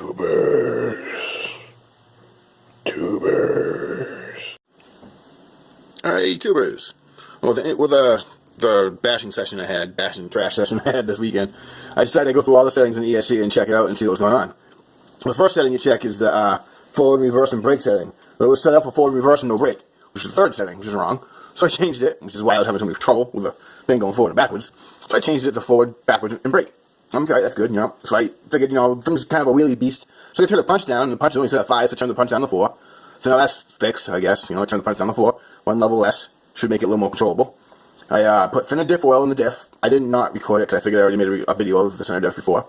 Tubers. Tubers. Alright, tubers. Well, the bashing session I had, bashing trash session I had this weekend, I decided to go through all the settings in the ESC and check it out and see what's going on. The first setting you check is the forward, reverse, and brake setting. But it was set up for forward, reverse, and no brake, which is the third setting, which is wrong. So I changed it, which is why I was having so much trouble with the thing going forward and backwards. So I changed it to forward, backwards, and brake. Okay, that's good, So I figured, the thing's kind of a wheelie beast. So I turned the punch down, and the punch is only set at 5, so I turned the punch down to 4. So now that's fixed, I guess. I turned the punch down to 4. One level less should make it a little more controllable. I put thinner diff oil in the diff. I did not record it because I figured I already made a video of the thinner diff before.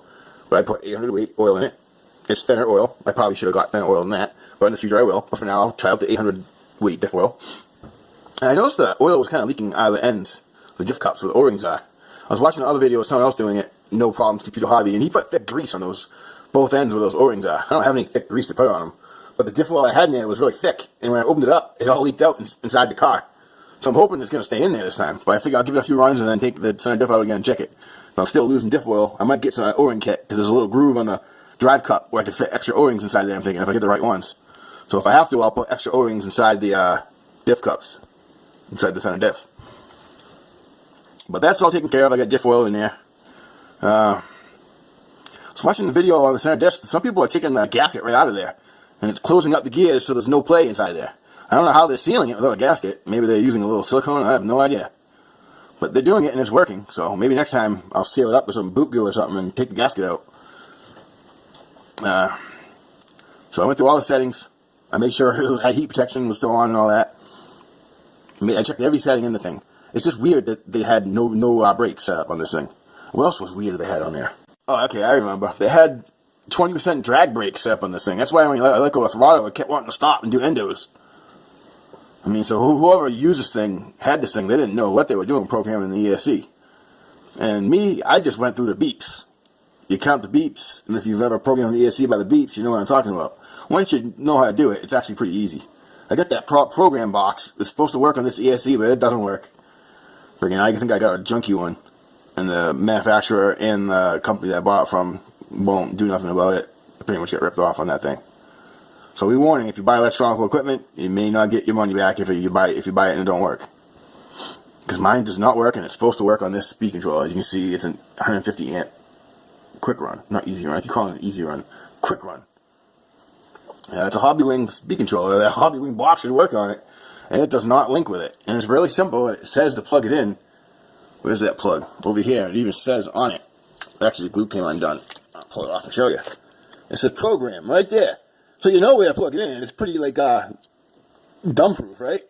But I put 800 weight oil in it. It's thinner oil. I probably should have got thinner oil than that, but in the future I will. But for now, I'll try out the 800 weight diff oil. And I noticed the oil was kind of leaking out of the ends, the diff cups where the O-rings are. I was watching another video of someone else doing it, No Problems Computer Hobby, and he put thick grease on both ends where those O-rings are. I don't have any thick grease to put on them, but the diff oil I had in there was really thick, and when I opened it up, it all leaked out inside the car. So I'm hoping it's going to stay in there this time, but I figure I'll give it a few runs and then take the center diff out again and check it. If I'm still losing diff oil, I might get some O-ring kit, because there's a little groove on the drive cup where I can fit extra O-rings inside there, I'm thinking, if I get the right ones. So if I have to, I'll put extra O-rings inside the diff cups, inside the center diff. But that's all taken care of. I got diff oil in there. I was watching the video on the center diff. Some people are taking the gasket right out of there, and it's closing up the gears so there's no play inside there. I don't know how they're sealing it without a gasket. Maybe they're using a little silicone. I have no idea. But they're doing it and it's working. So maybe next time I'll seal it up with some boot glue or something and take the gasket out. So I went through all the settings. I made sure it heat protection was still on and all that. I checked every setting in the thing. It's just weird that they had no brakes set up on this thing. What else was weird that they had on there? Oh, okay, I remember. They had 20% drag brakes set up on this thing. That's why when I let go of throttle, it kept wanting to stop and do endos. I mean, so whoever used this thing, had this thing, they didn't know what they were doing programming the ESC. And me, I just went through the beeps. You count the beeps, and if you've ever programmed the ESC by the beeps, you know what I'm talking about. Once you know how to do it, it's actually pretty easy. I got that program box. It's supposed to work on this ESC, but it doesn't work. Freaking, I think I got a junky one. And the manufacturer and the company that I bought it from won't do nothing about it. I pretty much get ripped off on that thing. So we warning, if you buy electronic equipment, you may not get your money back if you buy it and it don't work. Because mine does not work, and it's supposed to work on this speed controller. As you can see, it's a 150 amp quick run, not easy run. I keep calling it easy run, quick run. It's a Hobbywing speed controller. That Hobbywing box should work on it, and it does not link with it. And it's really simple. It says to plug it in. Where's that plug? Over here. It even says on it. Actually, the glue came undone. I'll pull it off and show you. It says program right there. So you know where to plug it in. It's pretty, like, dumb-proof, right?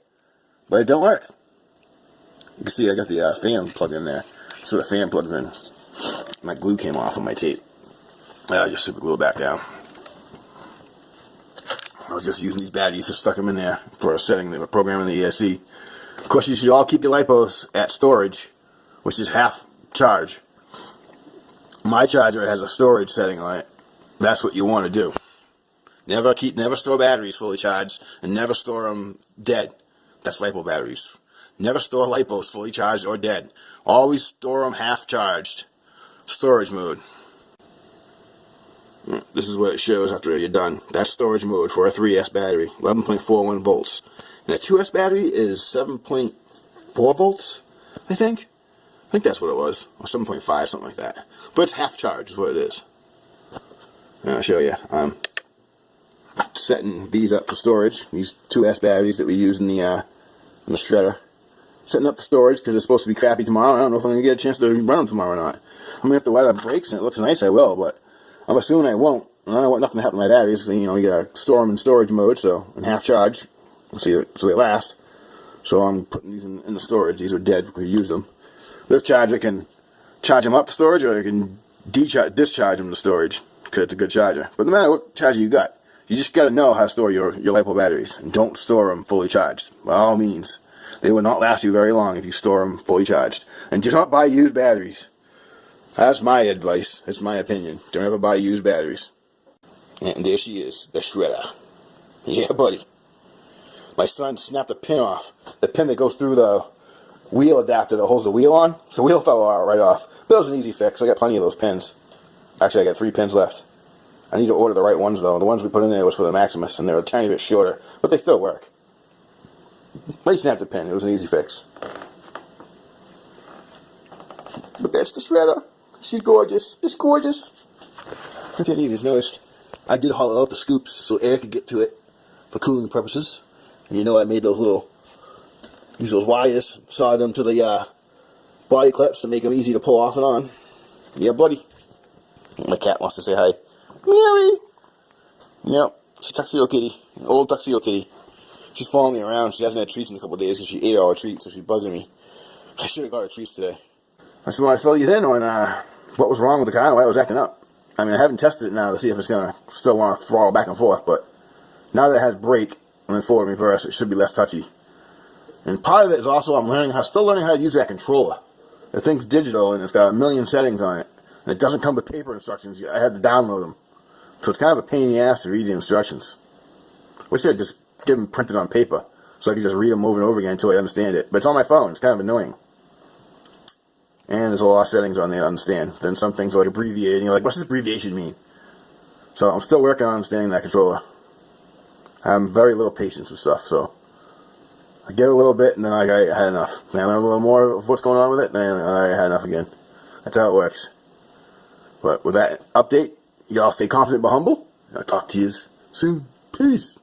But it don't work. You can see I got the fan plugged in there. So the fan plugs in. My glue came off on my tape. I just super glue it back down. I was just using these batteries, just stuck them in there for a setting that we're programming the ESC. Of course, you should all keep your lipos at storage, which is half charge. My charger has a storage setting on it. That's what you want to do. Never store batteries fully charged, and never store them dead. That's LiPo batteries. Never store LiPos fully charged or dead. Always store them half charged. Storage mode. This is what it shows after you're done. That's storage mode for a 3S battery, 11.41 volts. And a 2S battery is 7.4 volts, I think. I think that's what it was, or 7.5, something like that. But it's half charge is what it is. And I'll show you. Setting these up for storage. These 2S batteries that we use in the shredder. Setting up for storage because it's supposed to be crappy tomorrow. I don't know if I'm going to get a chance to run them tomorrow or not. I'm going to have to wire the brakes and it looks nice, I will, but I'm assuming I won't. I don't want nothing to happen to my batteries. You gotta store them in storage mode, so in half charge, so they last. So I'm putting these in the storage. These are dead because we use them. This charger can charge them up to storage, or you can discharge them to storage because it's a good charger. But no matter what charger you got, you just got to know how to store your LiPo batteries. And don't store them fully charged. By all means. They will not last you very long if you store them fully charged. And do not buy used batteries. That's my advice. It's my opinion. Don't ever buy used batteries. And there she is, the shredder. Yeah, buddy. My son snapped a pin off. The pin that goes through the wheel adapter that holds the wheel on. So the wheel fell right off. But it was an easy fix. I got plenty of those pins. Actually, I got 3 pins left. I need to order the right ones, though. The ones we put in there was for the Maximus, and they're a tiny bit shorter, but they still work. I snapped the pin. It was an easy fix. But that's the shredder. She's gorgeous. It's gorgeous. If any of you noticed, I did hollow out the scoops so air could get to it for cooling purposes. And you know I made those little, use those wires, soldered them to the body clips to make them easy to pull off and on. Yeah, buddy. My cat wants to say hi. Mary! Yep, she's Tuxedo Kitty. Old Tuxedo Kitty. She's following me around. She hasn't had treats in a couple of days because she ate all her treats, so she's bugging me. I should have got her treats today. I just want to fill you in on what was wrong with the car and why it was acting up. I mean, I haven't tested it now to see if it's going to still want to throttle back and forth, but now that it has brake and then forward and reverse, it should be less touchy. And part of it is also I'm still learning how to use that controller. The thing's digital and it's got a million settings on it. And it doesn't come with paper instructions. I had to download them. So it's kind of a pain in the ass to read the instructions. Wish I'd just give them printed on paper so I could just read them over and over again until I understand it. But it's on my phone. It's kind of annoying. And there's a lot of settings on there to understand. Then some things are like abbreviated. And you're like, what's this abbreviation mean? So I'm still working on understanding that controller. I have very little patience with stuff, so I get a little bit and then I had enough. Then I learn a little more of what's going on with it, and then I had enough again. That's how it works. But with that update, y'all stay confident but humble. I'll talk to you soon. Peace.